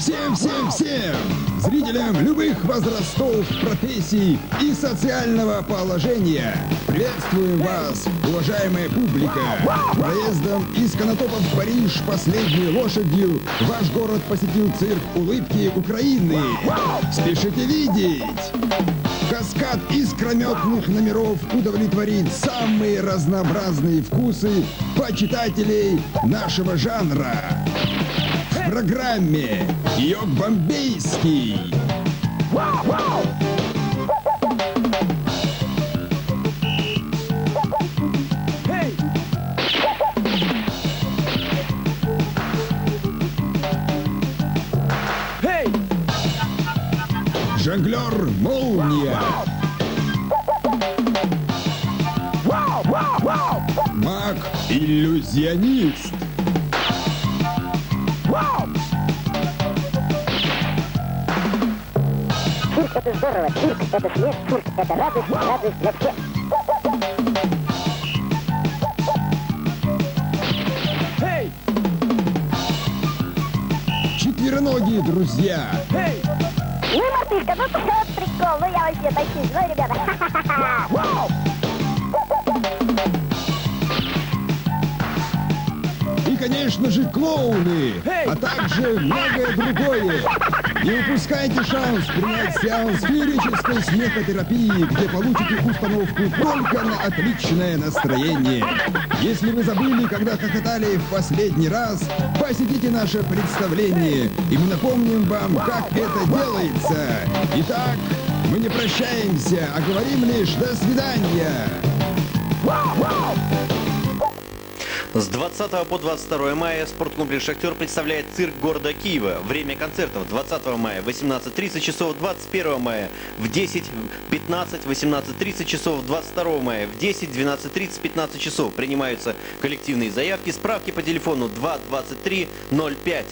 Всем зрителям любых возрастов, профессий и социального положения. Приветствуем вас, уважаемая публика. Проездом из Конотопа в Париж последней лошадью ваш город посетил цирк улыбки Украины. Спешите видеть! Каскад искрометных номеров удовлетворит самые разнообразные вкусы почитателей нашего жанра. В программе «Йог Бомбейский». Жонглер Молния. Маг-иллюзионист. Цирк — это здорово, цирк — это смех, цирк — это радость, радость для всех. Четвероногие друзья. Ну, мартышка, ну вот прикол, ну я вообще такие, ну, ребята, ха-ха-ха. И, конечно же, клоуны, а также многое другое. Не упускайте шанс принять сеанс феерической смехотерапии, где получите установку только на отличное настроение. Если вы забыли, когда хохотали в последний раз, посетите наше представление, и мы напомним вам, как это делается. Итак, мы не прощаемся, а говорим лишь «до свидания». С 20 по 22 мая спорткомплекс «Шахтер» представляет цирк города Киева. Время концертов 20 мая в 18:30 часов, 21 мая в 10, 15, 18:30 часов, 22 мая в 10, 12:30, 15 часов. Принимаются коллективные заявки, справки по телефону 223 05.